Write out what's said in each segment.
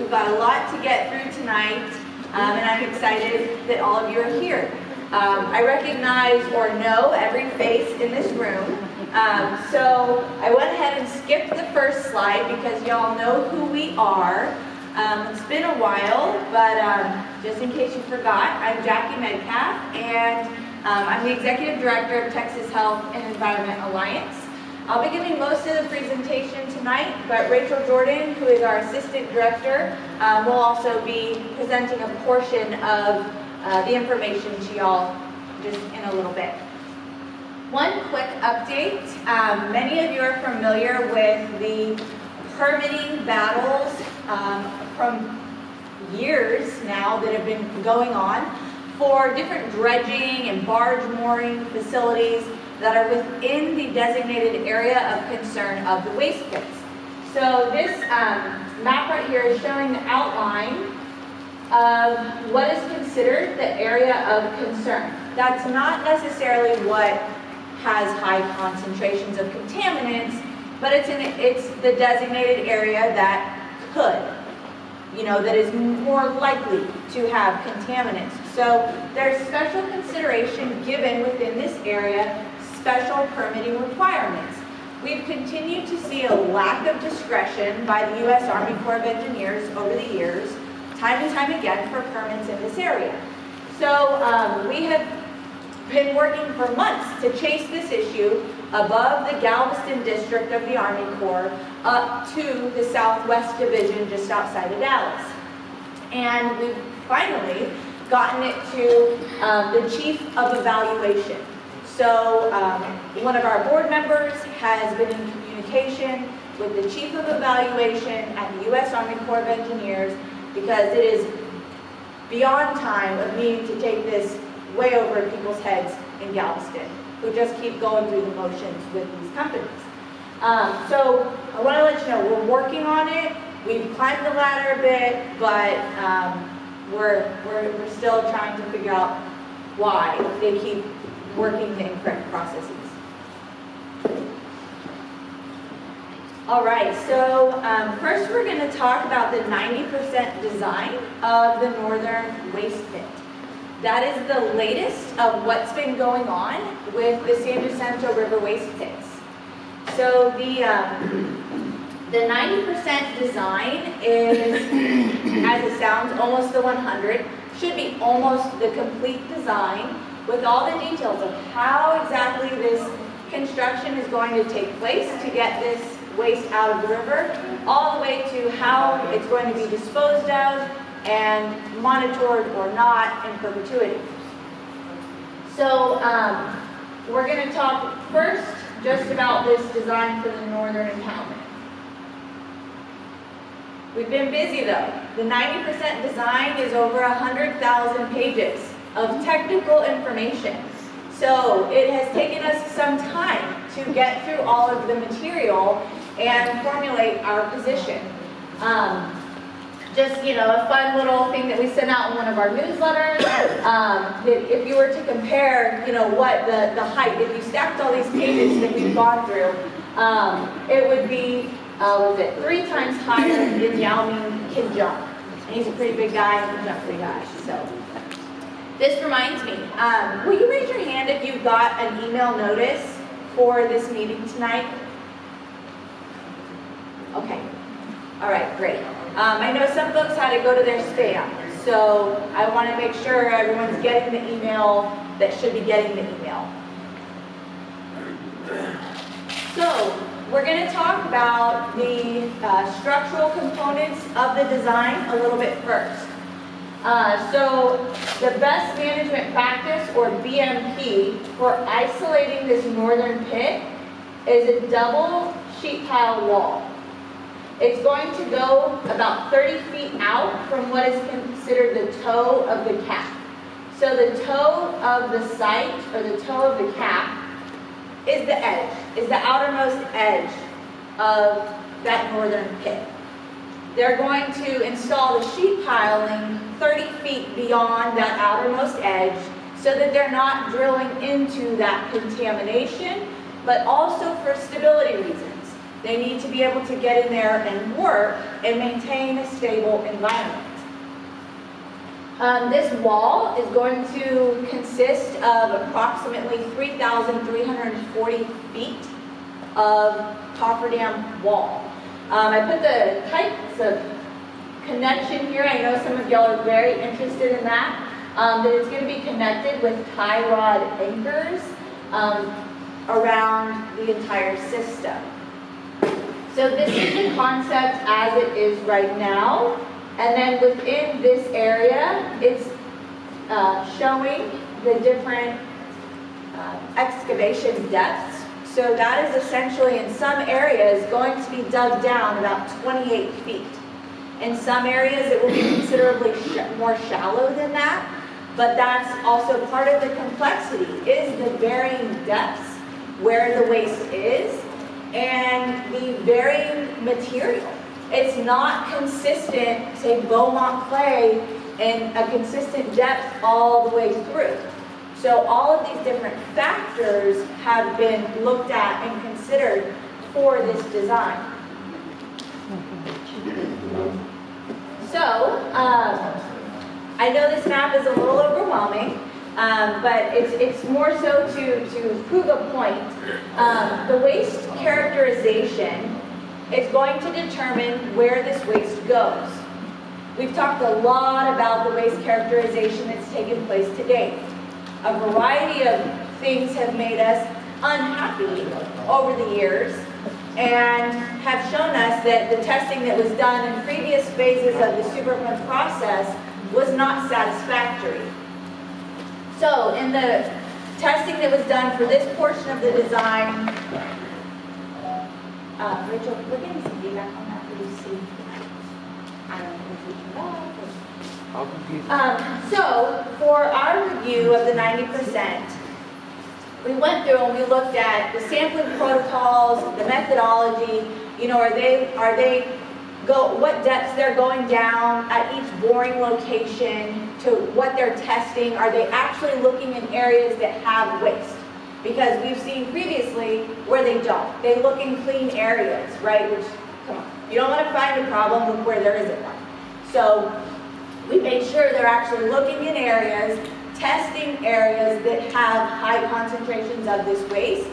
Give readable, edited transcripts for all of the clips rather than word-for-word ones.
We've got a lot to get through tonight, and I'm excited that all of you are here. I recognize or know every face in this room, so I went ahead and skipped the first slide because y'all know who we are. It's been a while, but just in case you forgot, I'm Jackie Metcalf, and I'm the Executive Director of Texas Health and Environment Alliance. I'll be giving most of the presentation tonight, but Rachel Jordan, who is our Assistant Director, will also be presenting a portion of the information to y'all just in a little bit. One quick update. Many of you are familiar with the permitting battles from years now that have been going on for different dredging and barge mooring facilities that are within the designated area of concern of the waste pits. So this map right here is showing the outline of what is considered the area of concern. That's not necessarily what has high concentrations of contaminants, but it's the designated area that could, that is more likely to have contaminants. So there's special consideration given within this area, special permitting requirements. We've continued to see a lack of discretion by the U.S. Army Corps of Engineers over the years, time and time again, for permits in this area. So we have been working for months to chase this issue above the Galveston district of the Army Corps up to the Southwest Division just outside of Dallas. And we've finally gotten it to the Chief of Evaluation. So one of our board members has been in communication with the Chief of Evaluation at the U.S. Army Corps of Engineers because it is beyond time of needing to take this way over people's heads in Galveston, who just keep going through the motions with these companies. So I want to let you know we're working on it. We've climbed the ladder a bit, but we're still trying to figure out why they keep working the incorrect processes. All right, so first we're going to talk about the 90% design of the northern waste pit. That is the latest of what's been going on with the San Jacinto River waste pits. So the 90% design is, as it sounds, almost the 100. Should be almost the complete design with all the details of how exactly this construction is going to take place to get this waste out of the river, all the way to how it's going to be disposed of and monitored or not in perpetuity. So we're going to talk first just about this design for the northern impoundment. We've been busy though. The 90% design is over 100,000 pages of technical information. So it has taken us some time to get through all of the material and formulate our position. Just, a fun little thing that we sent out in one of our newsletters, that if you were to compare, what the height, if you stacked all these pages that we've gone through, it would be, 3 times higher than Yao Ming can jump. And he's a pretty big guy and can jump pretty high. So this reminds me, will you raise your hand if you got an email notice for this meeting tonight? Okay. All right, great. I know some folks had to go to their spam, so I want to make sure everyone's getting the email that should be getting the email. So we're going to talk about the structural components of the design a little bit first. So the best management practice, or BMP, for isolating this northern pit is a double sheet pile wall. It's going to go about 30 feet out from what is considered the toe of the cap. So the toe of the site, or the toe of the cap, is the edge, is the outermost edge of that northern pit. They're going to install the sheet piling 30 feet beyond that outermost edge so that they're not drilling into that contamination, but also for stability reasons. They need to be able to get in there and work and maintain a stable environment. This wall is going to consist of approximately 3,340 feet of cofferdam wall. I put the types of connection here. I know some of y'all are very interested in that. That it's going to be connected with tie rod anchors around the entire system. So this is the concept as it is right now. And then within this area, it's showing the different excavation depths. So that is essentially, in some areas, going to be dug down about 28 feet. In some areas, it will be considerably more shallow than that, but that's also part of the complexity, is the varying depths where the waste is and the varying material. It's not consistent, say, Beaumont clay in a consistent depth all the way through. So all of these different factors have been looked at and considered for this design. So, I know this map is a little overwhelming, but it's more so to prove a point. The waste characterization is going to determine where this waste goes. We've talked a lot about the waste characterization that's taken place to date. A variety of things have made us unhappy over the years and have shown us that the testing that was done in previous phases of the Superfund process was not satisfactory. So in the testing that was done for this portion of the design, Rachel, we're getting some feedback on that. What do you see? I don't know if we can go. So for our review of the 90%, we went through and we looked at the sampling protocols, the methodology. You know, what depths they're going down at each boring location, to what they're testing. Are they actually looking in areas that have waste? Because we've seen previously where they don't. They look in clean areas, right? Which, come on, you don't want to find a problem with where there isn't one. So we made sure they're actually looking in areas, testing areas that have high concentrations of this waste.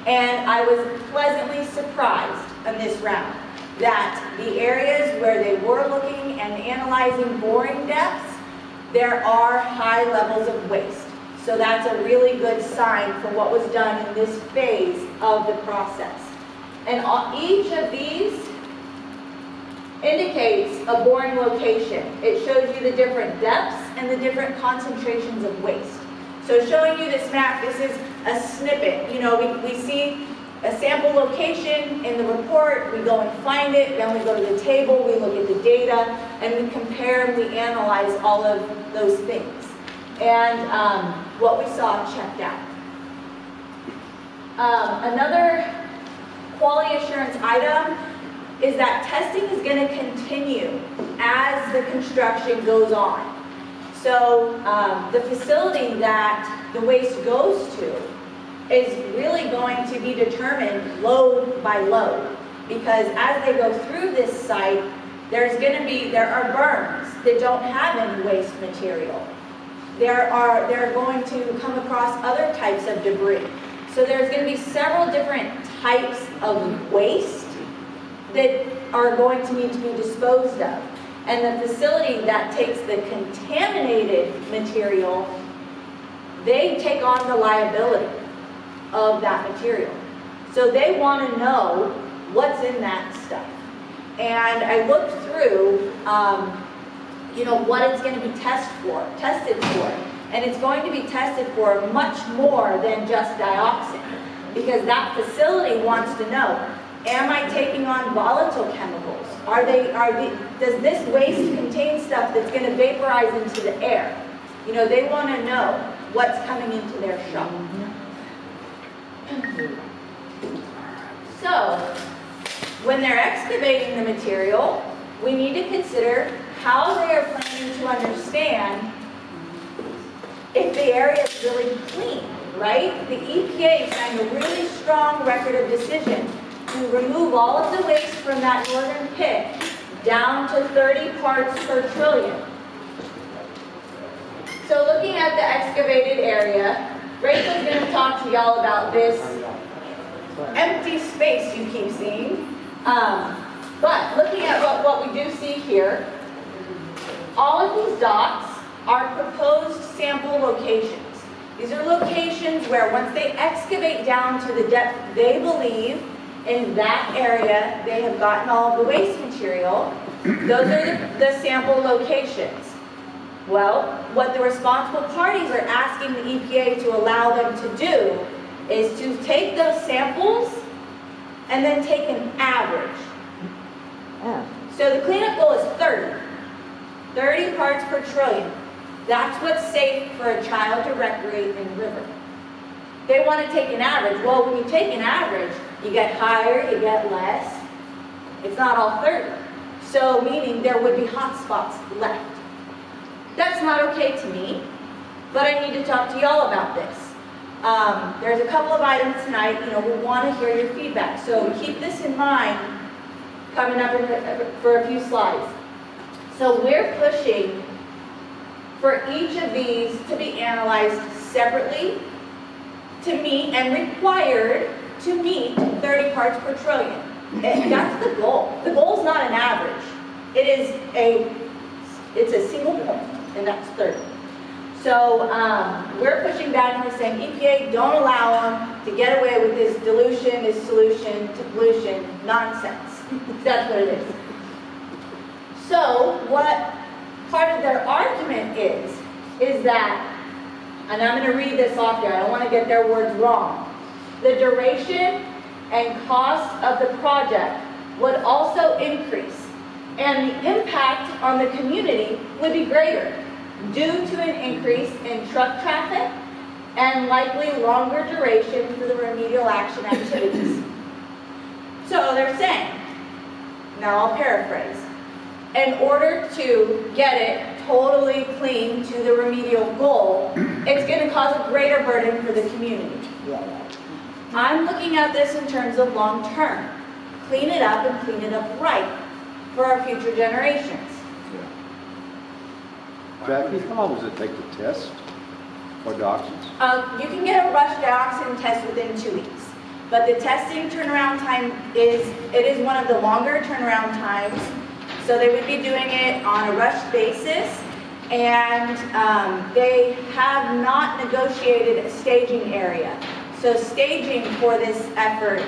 And I was pleasantly surprised in this round that the areas where they were looking and analyzing boring depths, there are high levels of waste. So that's a really good sign for what was done in this phase of the process. And each of these indicates a boring location. It shows you the different depths and the different concentrations of waste. So showing you this map, this is a snippet. You know, we see a sample location in the report, we go and find it, then we go to the table, we look at the data, and we compare and we analyze all of those things. And what we saw checked out. Another quality assurance item is that testing is going to continue as the construction goes on. So the facility that the waste goes to is really going to be determined load by load, because as they go through this site, there are burns that don't have any waste material. They're going to come across other types of debris. So there's going to be several different types of waste that are going to need to be disposed of. And the facility that takes the contaminated material, they take on the liability of that material. So they want to know what's in that stuff. And I looked through you know, what it's going to be tested for. And it's going to be tested for much more than just dioxin, because that facility wants to know, am I taking on volatile chemicals? Does this waste contain stuff that's going to vaporize into the air? You know, they want to know what's coming into their shop. So, when they're excavating the material, we need to consider how they are planning to understand if the area is really clean, right? The EPA signed a really strong record of decision to remove all of the waste from that northern pit down to 30 parts per trillion. So looking at the excavated area, Rachel's going to talk to y'all about this empty space you keep seeing. But looking at what we do see here, all of these dots are proposed sample locations. These are locations where once they excavate down to the depth they believe in that area, they have gotten all of the waste material. Those are the sample locations. Well, what the responsible parties are asking the EPA to allow them to do is to take those samples and then take an average. So the cleanup goal is 30 parts per trillion. That's what's safe for a child to recreate in the river. They want to take an average. Well, when you take an average, you get higher, you get less. It's not all 30. So meaning there would be hot spots left. That's not okay to me, but I need to talk to y'all about this. There's a couple of items tonight, we want to hear your feedback. So keep this in mind coming up for a few slides. So we're pushing for each of these to be analyzed separately to meet and required to meet 30 parts per trillion. That's the goal. The goal is not an average. It's a single point, and that's 30. So we're pushing back and we're saying, EPA, don't allow them to get away with this dilution is solution to pollution nonsense. That's what it is. So what part of their argument is that, and I'm going to read this off here, I don't want to get their words wrong. The duration and cost of the project would also increase, and the impact on the community would be greater due to an increase in truck traffic and likely longer duration for the remedial action activities. So they're saying, now I'll paraphrase, in order to get it totally clean to the remedial goal, it's going to cause a greater burden for the community. I'm looking at this in terms of long term. Clean it up and clean it up right for our future generations. Jackie, how long does it take to test for dioxins? You can get a rush dioxin test within 2 weeks, but the testing turnaround time is one of the longer turnaround times. So they would be doing it on a rush basis, and they have not negotiated a staging area. So staging for this effort,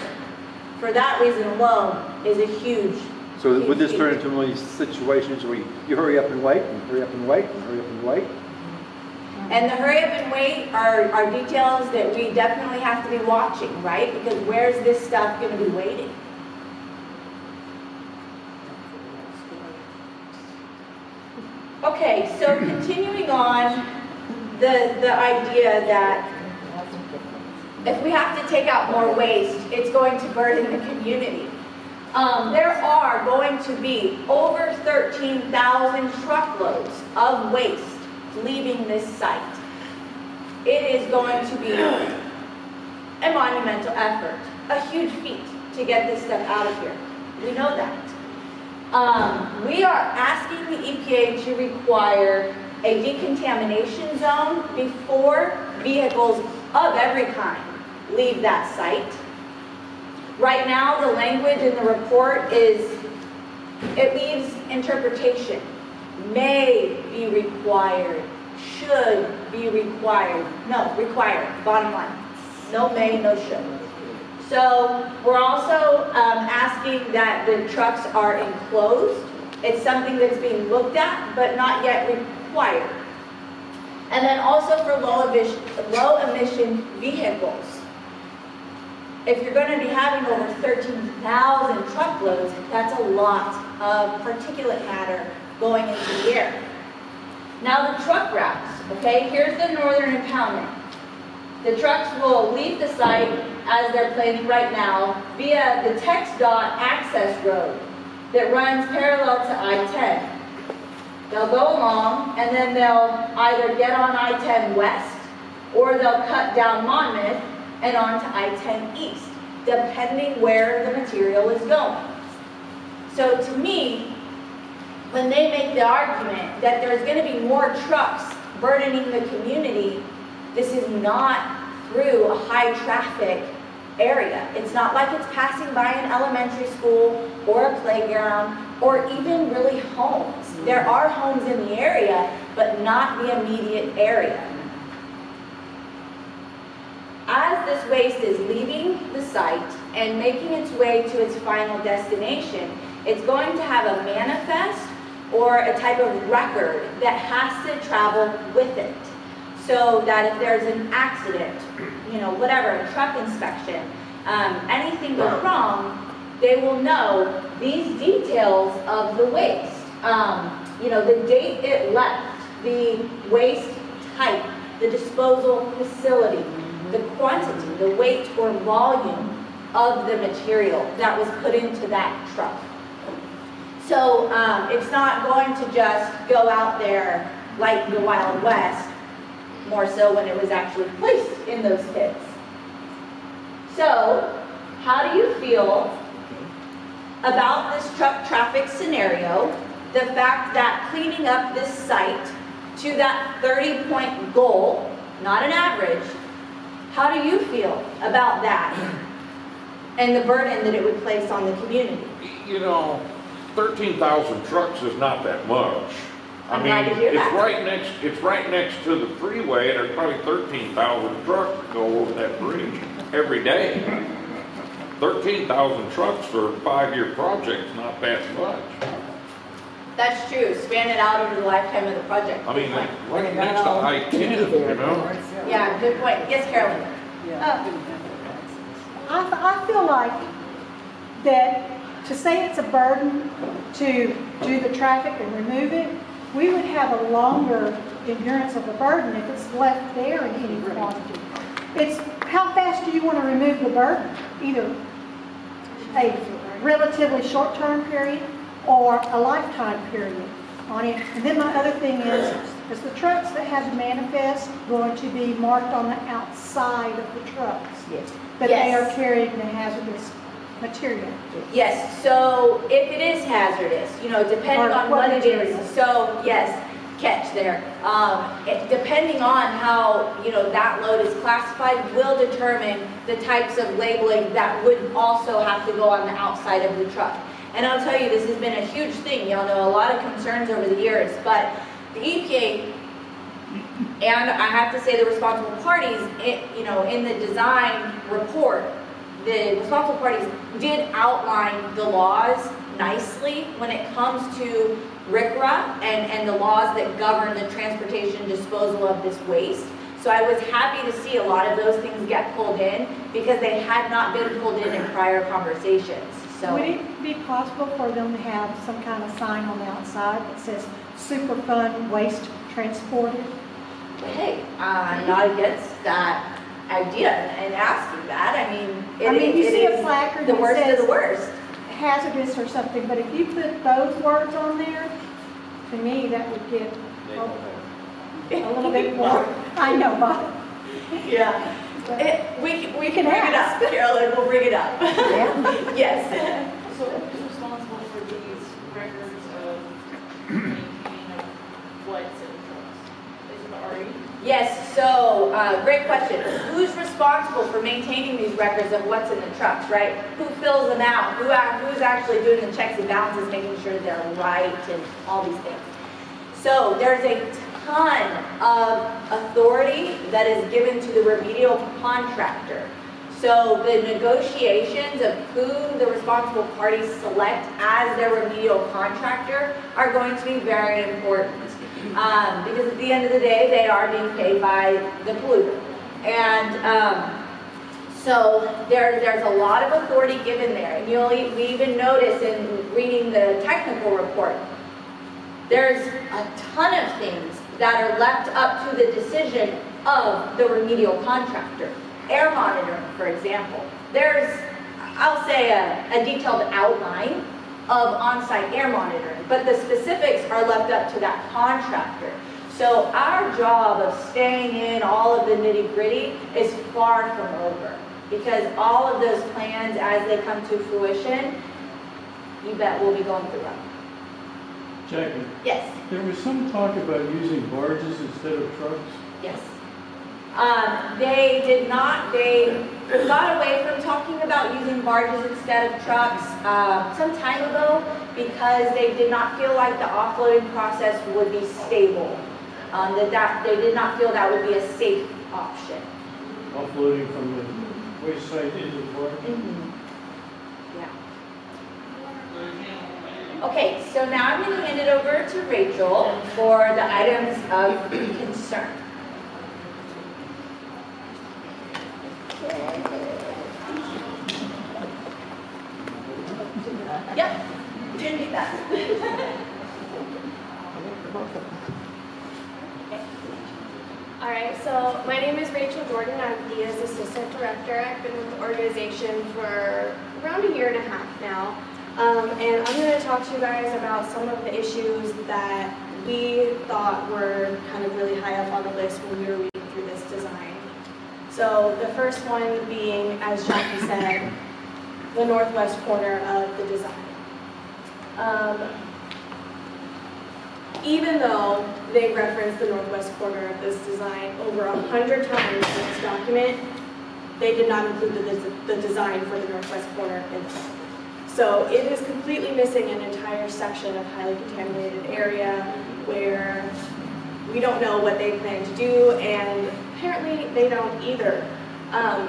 for that reason alone, is a huge. So would this turn into one of these situations where you hurry up and wait, and hurry up and wait, and hurry up and wait? And the hurry up and wait are details that we definitely have to be watching, right? Because where's this stuff going to be waiting? Okay, so continuing on the idea that if we have to take out more waste, it's going to burden the community. There are going to be over 13,000 truckloads of waste leaving this site. It is going to be a monumental effort, a huge feat to get this stuff out of here. We know that. We are asking the EPA to require a decontamination zone before vehicles of every kind leave that site. Right now, the language in the report it leaves interpretation. May be required, should be required. No, required, bottom line. No may, no should. So we're also asking that the trucks are enclosed. It's something that's being looked at, but not yet required. And then also for low emission vehicles. If you're going to be having over 13,000 truckloads, that's a lot of particulate matter going into the air. Now the truck routes, okay, here's the northern impoundment. The trucks will leave the site as they're planning right now via the TxDOT access road that runs parallel to I-10. They'll go along and then they'll either get on I-10 west or they'll cut down Monmouth and onto I-10 east. depending where the material is going. So to me, when they make the argument that there's going to be more trucks burdening the community, this is not through a high traffic area. It's not like it's passing by an elementary school or a playground or even really homes. There are homes in the area, but not the immediate area. As this waste is leaving the site and making its way to its final destination, it's going to have a manifest or a type of record that has to travel with it. So that if there's an accident, whatever, a truck inspection, anything goes wrong, they will know these details of the waste. The date it left, the waste type, the disposal facility, the quantity, the weight or volume of the material that was put into that truck. So it's not going to just go out there like the Wild West, more so when it was actually placed in those pits. So, how do you feel about this truck traffic scenario, the fact that cleaning up this site to that 30-point goal, not an average, how do you feel about that and the burden that it would place on the community? 13,000 trucks is not that much. I'm glad to hear that. It's right next to the freeway, and there's probably 13,000 trucks that go over that bridge every day. 13,000 trucks for a 5-year project is not that much. That's true. Span it out over the lifetime of the project. I mean, right next to I-10, Yeah, good point. Yes, Carolyn? I feel like that to say it's a burden to do the traffic and remove it, we would have a longer endurance of the burden if it's left there in any quantity. It's how fast do you want to remove the burden? Either a relatively short-term period or a lifetime period on it. And then my other thing is the trucks that have the manifest going to be marked on the outside of the trucks that they are carrying the hazardous material. Yes, so if it is hazardous, depending on what it is, so yes, catch there. Depending on how, that load is classified will determine the types of labeling that would also have to go on the outside of the truck. And I'll tell you, this has been a huge thing. Y'all know a lot of concerns over the years, but the EPA, and I have to say the responsible parties, in the design report, the responsible parties did outline the laws nicely when it comes to RCRA and the laws that govern the transportation disposal of this waste. So I was happy to see a lot of those things get pulled in because they had not been pulled in prior conversations. So would it be possible for them to have some kind of sign on the outside that says Superfund Waste Transported? Hey, I'm not against that idea and asking that. I mean, you see a placard the that worst says of the worst. hazardous or something, but if you put those words on there, to me that would get a little bit more. I know, Bob. Yeah. We can can bring it ask. up, Carolyn. We'll bring it up. Yeah. Yes. So who's responsible for these records of maintaining of what's in the trucks? Is it the RE? Yes. So great question. Who's responsible for maintaining these records of what's in the trucks? Right? Who fills them out? Who's actually doing the checks and balances, making sure they're right and all these things? So there's a ton of authority that is given to the remedial contractor. So the negotiations of who the responsible parties select as their remedial contractor are going to be very important. Because at the end of the day, they are being paid by the polluter. And so there's a lot of authority given there. And we even notice in reading the technical report, there's a ton of things that are left up to the decision of the remedial contractor. Air monitoring, for example. There's, I'll say, a detailed outline of on-site air monitoring, but the specifics are left up to that contractor. So our job of staying in all of the nitty-gritty is far from over. Because all of those plans, as they come to fruition, you bet we'll be going through them. Jackie, Yes, there was some talk about using barges instead of trucks. yes. They did not, they got away from talking about using barges instead of trucks some time ago because they did not feel like the offloading process would be stable. They did not feel that would be a safe option. Offloading from the waste site into the barge. Yeah. Okay, so now I'm going to hand it over to Rachel for the items of concern. Yep, didn't need that. All right, so my name is Rachel Jordan. I'm Dia's assistant director. I've been with the organization for around a year and a half now. And I'm going to talk to you guys about some of the issues that we thought were kind of really high up on the list when we were reading through this design. So the first one being, as Jackie said, the northwest corner of the design. Even though they reference the northwest corner of this design over 100 times in this document, they did not include the design for the northwest corner in this. So it is completely missing an entire section of highly contaminated area where we don't know what they plan to do, and apparently they don't either.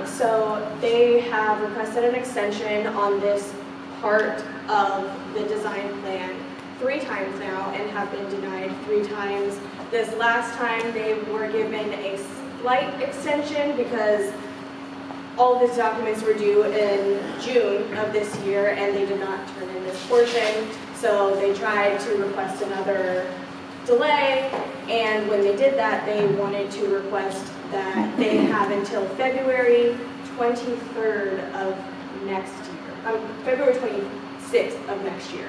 So they have requested an extension on this part of the design plan 3 times now and have been denied 3 times. This last time they were given a slight extension because all of these documents were due in June of this year and they did not turn in this portion. So they tried to request another delay, and when they did that, they wanted to request that they have until February 23rd of next year, February 26th of next year.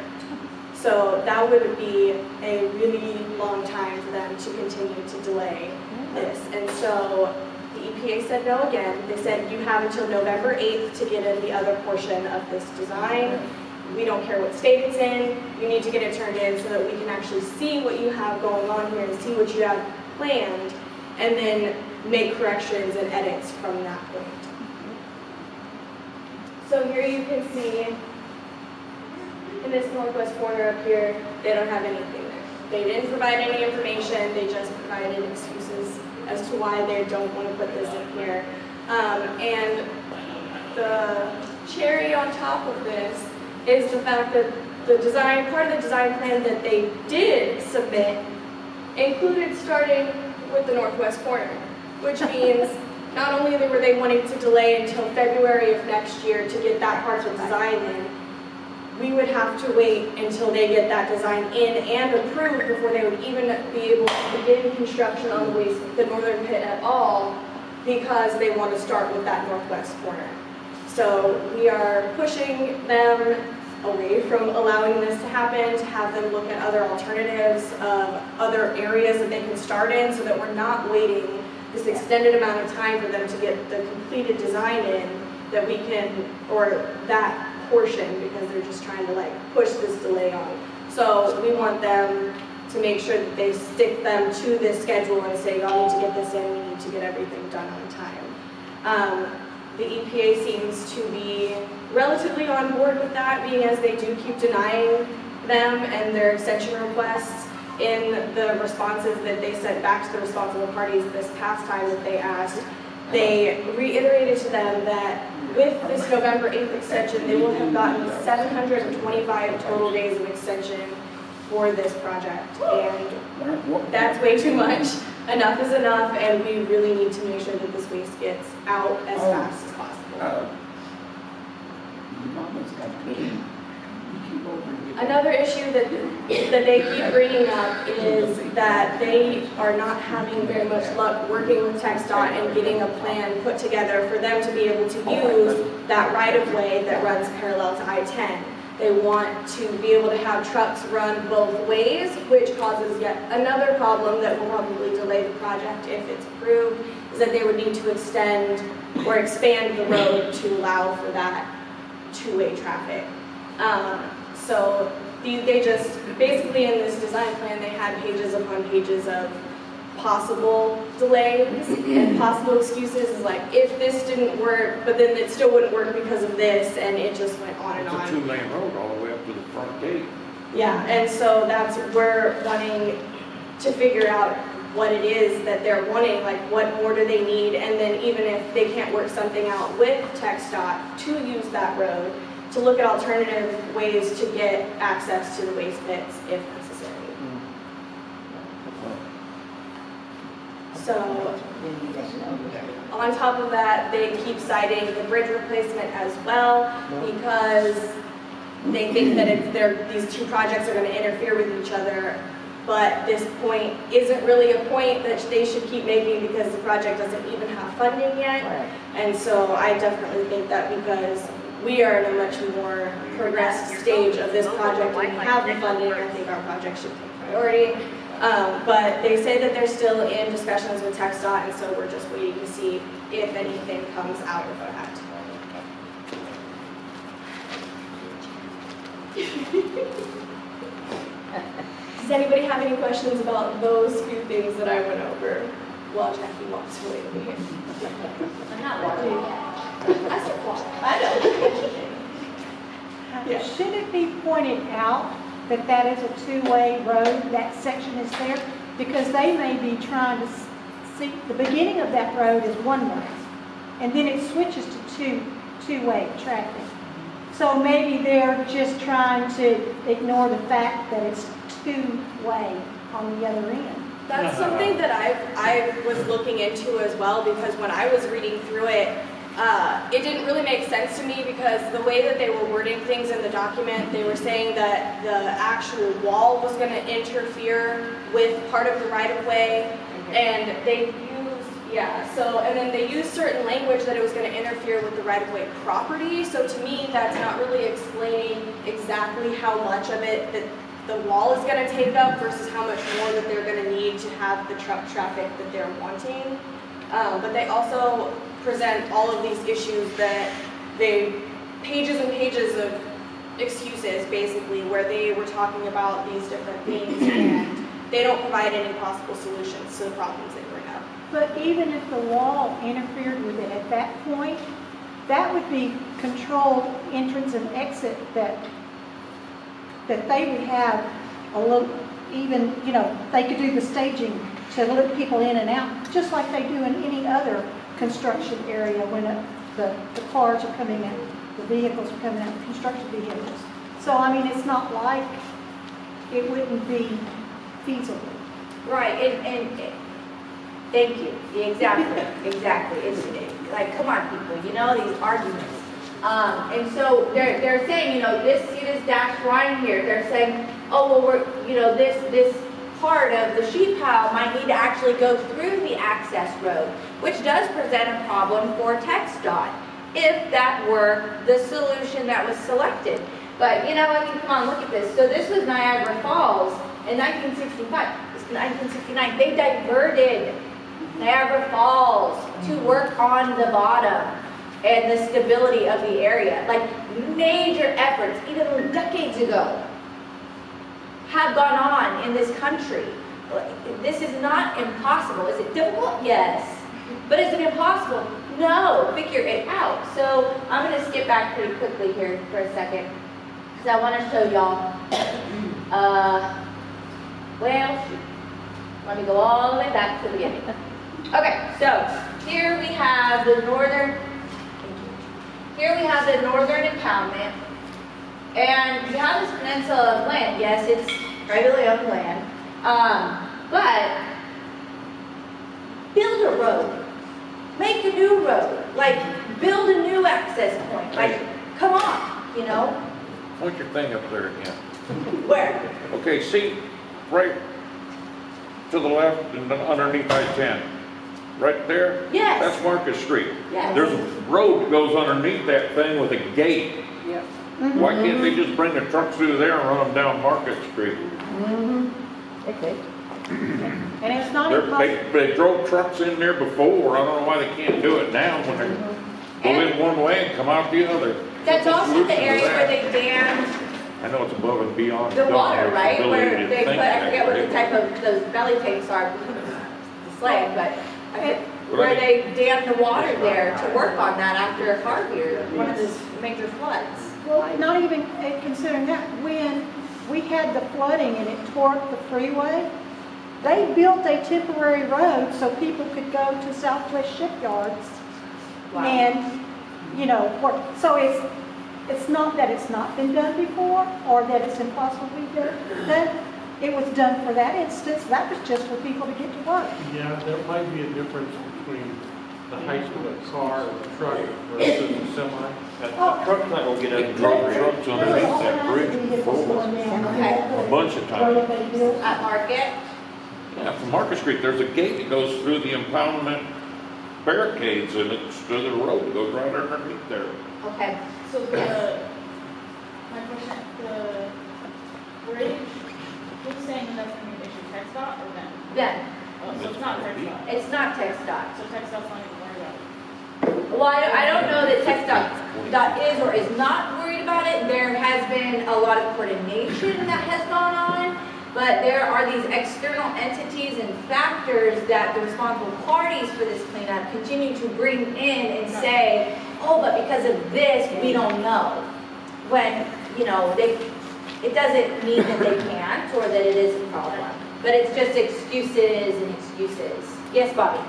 So that would be a really long time for them to continue to delay this. And so the EPA said no again. They said you have until November 8th to get in the other portion of this design. We don't care what state it's in. You need to get it turned in so that we can actually see what you have going on here and see what you have planned, and then make corrections and edits from that point. So here you can see in this northwest corner up here, they don't have anything there. They didn't provide any information, they just provided excuses as to why they don't want to put this in here. And the cherry on top of this is the fact that the design, part of the design plan that they did submit included starting with the northwest corner, which means not only were they wanting to delay until February of next year to get that part of the design in, we would have to wait until they get that design in and approved before they would even be able to begin construction on the northern pit at all, because they want to start with that northwest corner. So we are pushing them away from allowing this to happen, to have them look at other alternatives of other areas that they can start in, so that we're not waiting this extended amount of time for them to get the completed design in, that we can, or that portion, because they're just trying to like push this delay on. So we want them to make sure that they stick them to this schedule and say, y'all need to get this in, we need to get everything done on time. The EPA seems to be relatively on board with that, being as they do keep denying them and their extension requests in the responses that they sent back to the responsible parties this past time that they asked. They reiterated to them that with this November 8th extension, they will have gotten 725 total days of extension for this project. And that's way too much. Enough is enough, and we really need to make sure that this waste gets out as fast as possible. Another issue that they keep bringing up is that they are not having very much luck working with TxDOT and getting a plan put together for them to be able to use that right-of-way that runs parallel to I-10. They want to be able to have trucks run both ways, which causes yet another problem that will probably delay the project if it's approved, is that they would need to extend or expand the road to allow for that two-way traffic. So they just, basically in this design plan, they had pages upon pages of possible delays and possible excuses, is like, if this didn't work, but then it still wouldn't work because of this, and it just went on and It's a on. two-lane road all the way up to the front gate. Yeah, and so that's, we're wanting to figure out what it is that they're wanting, like what more do they need, and then even if they can't work something out with TxDOT to use that road, to look at alternative ways to get access to the waste pits if necessary. So, on top of that, they keep citing the bridge replacement as well, because they think that these two projects are going to interfere with each other, but this point isn't really a point that they should keep making because the project doesn't even have funding yet. And so I definitely think that because we are in a much more progressed stage of this project and we have the funding, I think our project should take priority. But they say that they're still in discussions with TxDOT, and so we're just waiting to see if anything comes out of that. Does anybody have any questions about those few things that I went over while Jackie walks away from here? I'm not walking. I said walk. I know. Yeah. Should it be pointed out that that is a two-way road, that section is there? Because they may be trying to see, the beginning of that road is one way, and then it switches to two-way traffic. So maybe they're just trying to ignore the fact that it's two-way on the other end. That's something that I was looking into as well, because when I was reading through it, it didn't really make sense to me, because the way that they were wording things in the document, they were saying that the actual wall was going to interfere with part of the right-of-way, and they used, and then they used certain language that it was going to interfere with the right-of-way property. So to me, that's not really explaining exactly how much of it that the wall is going to take up versus how much more that they're going to need to have the truck traffic that they're wanting. But they also present all of these issues that pages and pages of excuses, basically, where they were talking about these different things, and they don't provide any possible solutions to the problems they bring up. But even if the wall interfered with it at that point, that would be controlled entrance and exit that they would have a little, even, they could do the staging to let people in and out, just like they do in any other construction area when the cars are coming in, the vehicles are coming out, construction vehicles. So, I mean, it's not like it wouldn't be feasible. Right, and thank you. Exactly. It's like, come on, people, these arguments. And so they're saying, see this dashed line here. They're saying, oh, well, this part of the sheep pile might need to actually go through the access road, which does present a problem for TxDOT if that were the solution that was selected. But, come on, look at this. So this was Niagara Falls in 1965. This is 1969. They diverted Niagara Falls to work on the bottom and the stability of the area. Like, major efforts, even decades ago, have gone on in this country. This is not impossible. Is it difficult? Yes. But is it impossible? No. Figure it out. So I'm going to skip back pretty quickly here for a second, because I want to show y'all. Let me go all the way back to the beginning. Okay, so here we have the northern impoundment. And you have this peninsula of land. Yes, it's privately owned land. But build a road. Make a new road. Like, build a new access point. Like, come on, Point your thing up there again. Where? Okay, see, right to the left and underneath I-10. Right there? Yes. That's Market Street. Yes. There's a road that goes underneath that thing with a gate. Yep. Why can't they just bring the trucks through there and run them down Market Street? Okay. And it's not impossible. They drove trucks in there before, I don't know why they can't do it now when they go in one way and come out the other. That's also the Solution to area that. where they dammed I know it's above and beyond. the water, governor's right? ability Where to they put, think I forget what the that type of, those belly tanks are, the slag, but But where I they dammed the water there to work on that after Harvey, one of the major floods. Well, not even considering that, when we had the flooding and it tore up the freeway, they built a temporary road so people could go to Southwest Shipyards. Wow. And, you know, so it's not that it's not been done before or that it's impossible to be done. It was done for that instance. That was just for people to get to work. Yeah, there might be a difference between the height of a car or a truck versus a semi. That truck's not gonna get They up. drove trucks underneath that bridge before, a bunch of times. At Market, Yeah, from Market Street, there's a gate that goes through the impoundment barricades and it's to the road, it goes right underneath there. okay. So my question, the bridge, who's saying that's gonna be an issue, TxDOT or them? Then, Oh, so it's not TxDOT, it's not TxDOT. so TxDOT's not even worried about it. Well, I don't know that TxDOT is or is not worried about it. There has been a lot of coordination that has gone on, but there are these external entities and factors that the responsible parties for this cleanup continue to bring in and say, oh, but because of this, we don't know. When, you know, it doesn't mean that they can't or that it is a problem, but it's just excuses and excuses. Yes, Bobby?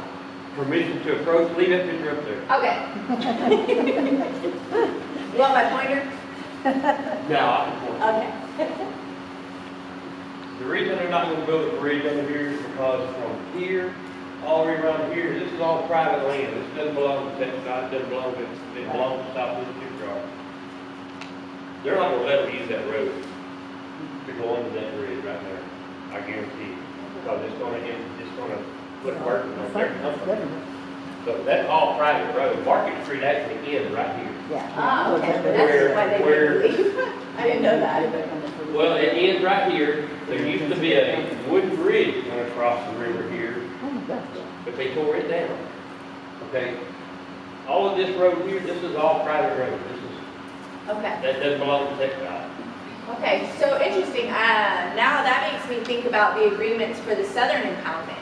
Permission to approach, leave that picture up there. Okay. You want my pointer? No, I can point. Okay. The reason they're not gonna build a bridge under here is because from here, all the way around here, this is all private land. This doesn't belong to TxDOT, it doesn't belong to, it belongs to Southwest Shipyard. They're not gonna let them use that road to go under that bridge right there, I guarantee you. Because it's gonna put a burden on their company. So that's all private road. Market Street actually ends right here. Ah, okay. That's why they didn't leave. I didn't know that. Well, it ends right here. There used to be a wooden bridge going across the river here, but they tore it down. Okay? All of this road here, this is all private road. Okay. That doesn't belong to TxDOT. Okay, so interesting. Now that makes me think about the agreements for the southern impoundment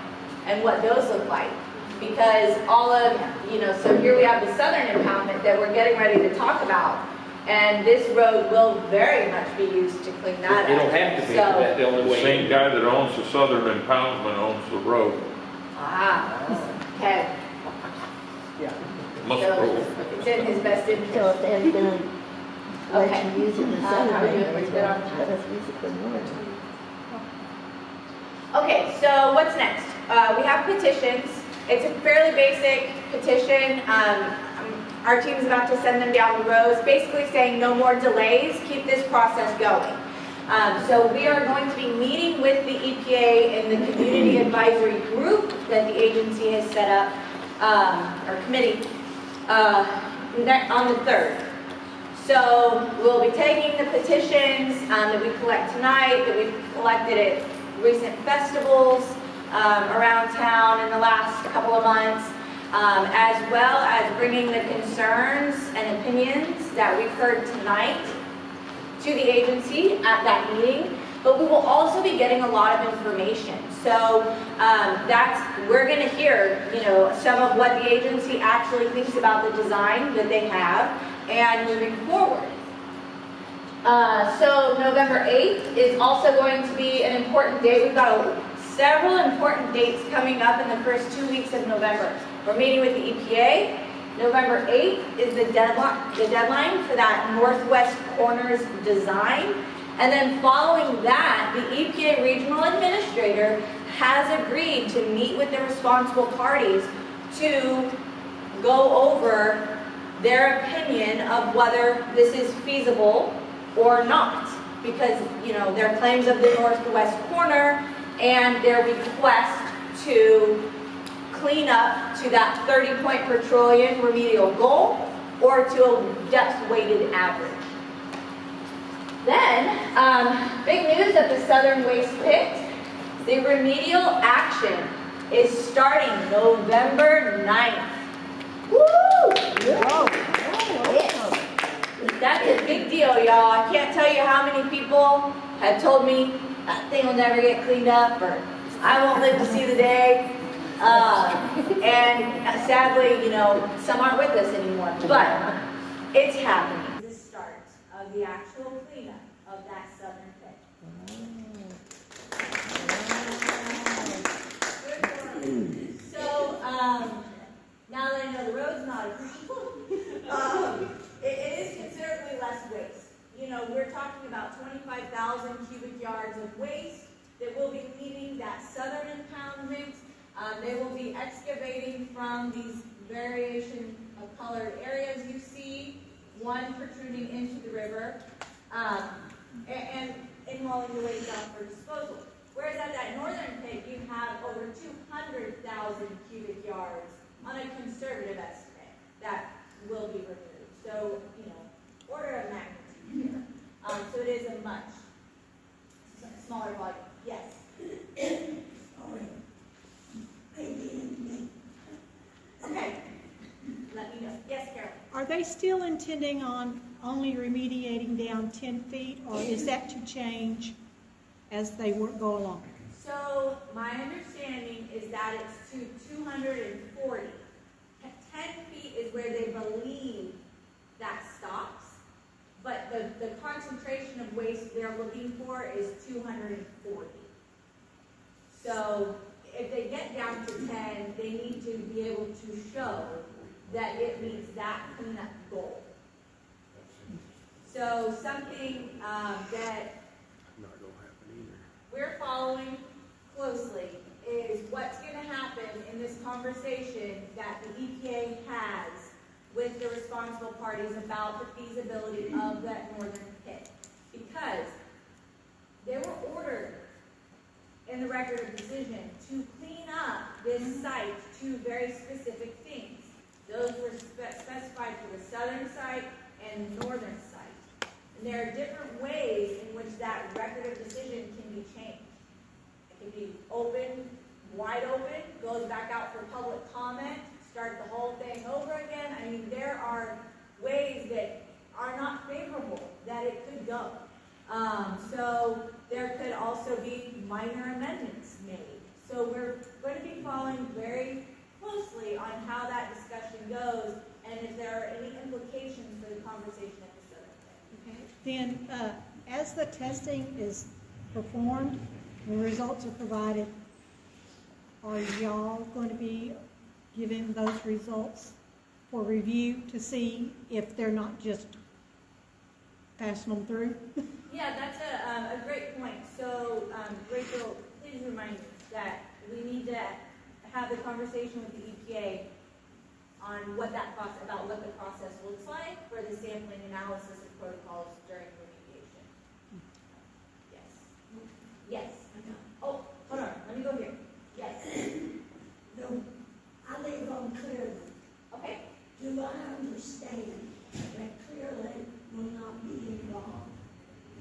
and what those look like. Because all of, you know, so here we have the southern impoundment that we're getting ready to talk about. And this road will very much be used to clean that up. It'll have to be, So- that's the only The way. same guy that owns the southern impoundment owns the road. Okay. Must So roll. it's in his best So interest. if they're gonna let Okay. you use it in How are Southern you doing? areas, Good on that? let us use it for North. Okay, so what's next? We have petitions. It's a fairly basic petition. Our team's about to send them down the road, basically saying no more delays, keep this process going. So we are going to be meeting with the EPA and the community advisory group that the agency has set up, or committee, on the 3rd. So we'll be taking the petitions that we collect tonight, that we've collected at recent festivals around town in the last couple of months, as well as bringing the concerns and opinions that we've heard tonight to the agency at that meeting. But we will also be getting a lot of information. So we're going to hear, you know, some of what the agency actually thinks about the design that they have and moving forward. So November 8th is also going to be an important date. We've got several important dates coming up in the first 2 weeks of November. We're meeting with the EPA. November 8th is the deadline for that Northwest Corners design. And then following that, the EPA Regional Administrator has agreed to meet with the responsible parties to go over their opinion of whether this is feasible or not. Because, you know, their claims of the northwest corner and their request to clean up to that 30 point per trillion remedial goal or to a depth weighted average. Then, big news at the Southern Waste Pit. The remedial action is starting November 9th. Woo! Yes. That's a big deal, y'all. I can't tell you how many people have told me that thing will never get cleaned up, or I won't live to see the day. And sadly, you know, some aren't with us anymore, but it's happening. The start of the actual cleanup of that Southern Pit. So, now that I know the road's not a problem, it is considerably less waste. You know, we're talking about 25,000 cubic yards of waste that will be leaving that southern impoundment. They will be excavating from these variation of colored areas you see, one protruding into the river, and hauling the waste out for disposal. Whereas at that northern pit, you have over 200,000 cubic yards on a conservative estimate that will be removed. So, you know, order of magnitude here. So it is a much smaller volume. Yes? Okay. Let me know. Yes, Carol? Are they still intending on only remediating down 10 feet, or is that to change as they go along? So my understanding is that it's to 240. 10 feet is where they believe that stops, but the concentration of waste they're looking for is 240. So if they get down to 10, they need to be able to show that it meets that cleanup goal. So something that we're following closely is what's going to happen in this conversation that the EPA has with the responsible parties about the feasibility of that northern pit. Because they were ordered in the record of decision to clean up this site to very specific things. Those were specified for the southern site and the northern site. And there are different ways in which that record of decision can be changed. It can be open, wide open, goes back out for public comment, start the whole thing over again. I mean, there are ways that are not favorable that it could go. So there could also be minor amendments made. So we're going to be following very closely on how that discussion goes and if there are any implications for the conversation at the Southern Pit. Okay. Then, as the testing is performed, the results are provided, are y'all going to be given those results for review to see if they're not just passing them through? Yeah, that's a great point. So, Rachel, please remind me that we need to have the conversation with the EPA on what that process, about what the process looks like for the sampling analysis of protocols during remediation. Yes. Yes. Oh, hold on. Let me go here. Yes. No, I live on Clearland. Okay. Do I understand that Clearland will not be involved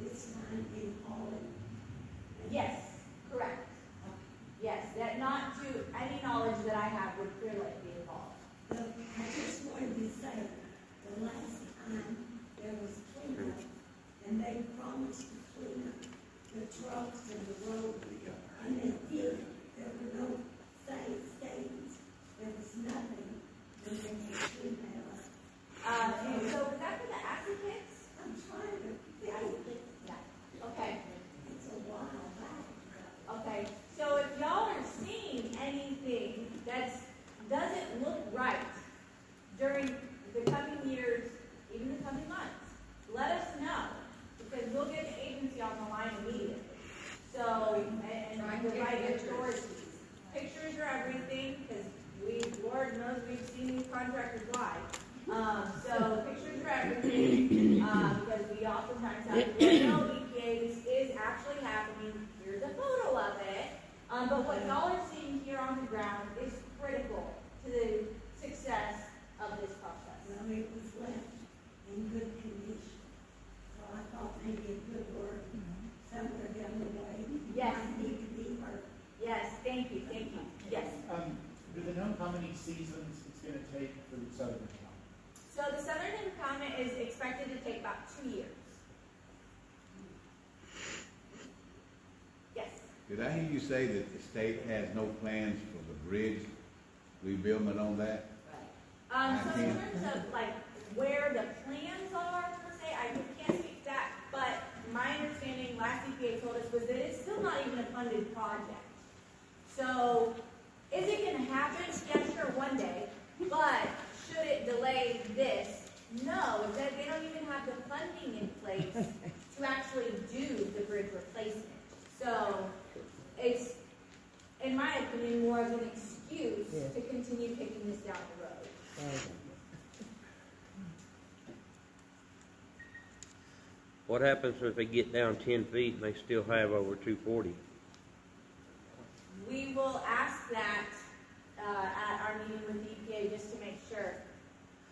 this time in hauling? Yes. Correct. Yes. That not to any knowledge that I have would clearly be involved. I just wanted to say, the last time there was cleanup, and they promised to clean up the trucks and the road, and they did. There were no stains. There was nothing that they could clean that up. And so was that for the acid kits? I'm trying to The acid kits? Yeah. Okay. It's a while back. Okay. So if y'all are seeing anything that doesn't look right during the coming years, even the coming months, let us know, because we'll get the agency on the line immediately. So, and the right authorities. Pictures are everything, because Lord knows we've seen these contractors live. So pictures are everything, because we oftentimes have to know EPA, this is actually happening, here's a photo of it. But what y'all are seeing here on the ground is critical to the success of this process. Well, it was left in good condition. So I thought maybe a good Thank you, yes. Do they know how many seasons it's gonna take for the Southern Impoundment? So the Southern Impoundment is expected to take about 2 years. Yes. Did I hear you say that the state has no plans for the bridge rebuilding on that? So in terms of like where the plans are per se, I can't speak to that, but my understanding last EPA told us was that it's still not even a funded project. So is it going to happen? Yeah, sure, one day, but should it delay this? No, they don't even have the funding in place to actually do the bridge replacement. So it's, in my opinion, more of an excuse to continue kicking this down the road. What happens if they get down 10 feet and they still have over 240? We will ask that at our meeting with the EPA just to make sure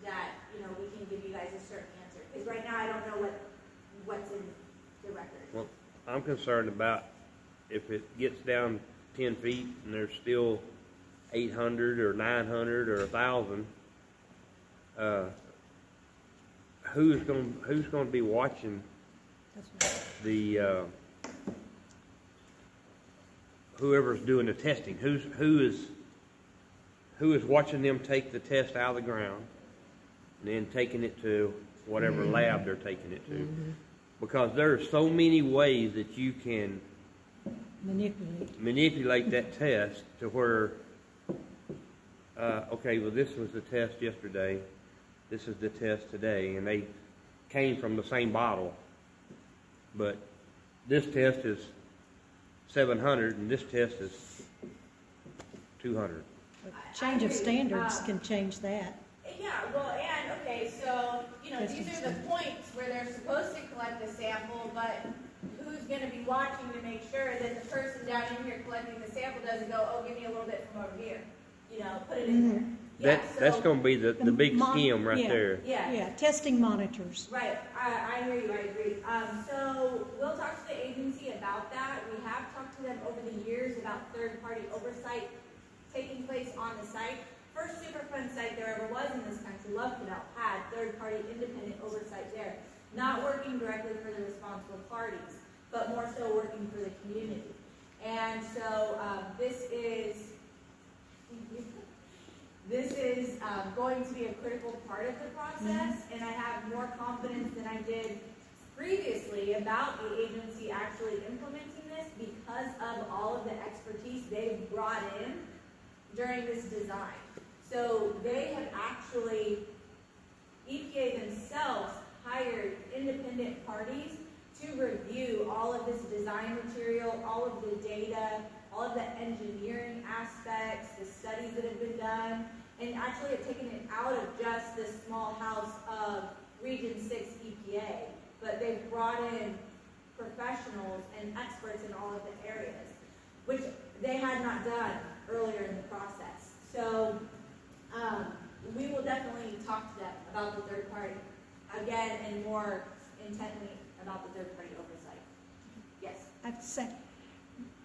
that, we can give you guys a certain answer. Because right now I don't know what's in the record. Well, I'm concerned about if it gets down 10 feet and there's still 800 or 900 or 1,000, who's going to be watching the whoever's doing the testing? Who is watching them take the test out of the ground and then taking it to whatever lab they're taking it to? Because there are so many ways that you can manipulate that test to where, okay, well, this was the test yesterday, this is the test today, and they came from the same bottle, but this test is 700 and this test is 200. Change of standards can change that. Yeah, well, and, okay, so, these are the points where they're supposed to collect the sample, but who's going to be watching to make sure that the person down in here collecting the sample doesn't go, oh, give me a little bit from over here, put it in there. Yeah, that's going to be the big scheme right there. Yeah, testing monitors. Right, I hear you, I agree. So we'll talk to the agency about that. We have talked to them over the years about third-party oversight taking place on the site. First Superfund site there ever was in this country, Love Canal, had third-party independent oversight there. Not working directly for the responsible parties, but more so working for the community. And so this is going to be a critical part of the process, and I have more confidence than I did previously about the agency actually implementing this because of all of the expertise they've brought in during this design. So they have actually, EPA themselves hired independent parties to review all of this design material, all of the data, all of the engineering aspects, the studies that have been done, and actually have taken it out of just the small house of Region 6 EPA, but they've brought in professionals and experts in all of the areas, which they had not done earlier in the process. So we will definitely talk to them about the third party, again, and more intently about the third party oversight. Yes? I have to say,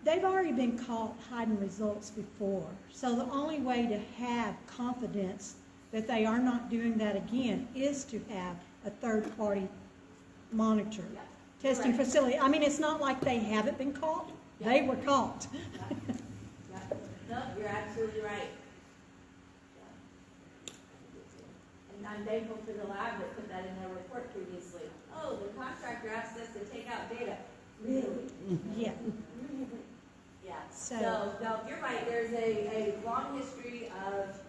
they've already been caught hiding results before. So the only way to have confidence that they are not doing that again is to have a third party monitor testing facility. I mean, it's not like they haven't been caught. They were caught. No, you're absolutely right. And I'm thankful for the lab that put that in their report previously. Oh, the contractor asked us to take out data. Really? Yeah. Yeah. So no, you're right. There's a long history of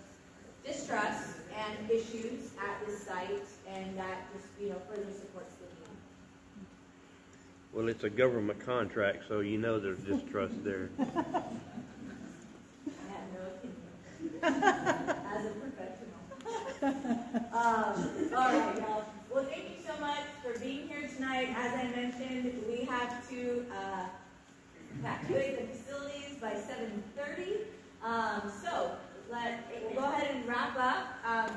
distrust and issues at this site, and that just further supports the need. Well, it's a government contract, so there's distrust there. I have no opinion as a professional. All right, y'all. Well, thank you so much for being here tonight. As I mentioned, we have to evacuate the facilities by 7:30. So we'll go ahead and wrap up.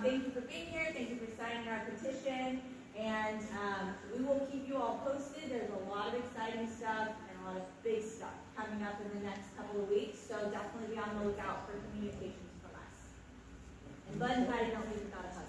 Thank you for being here. Thank you for signing our petition. And we will keep you all posted. There's a lot of exciting stuff and a lot of big stuff coming up in the next couple of weeks, so definitely be on the lookout for communications from us. And Bud and Patty don't leave without a hug.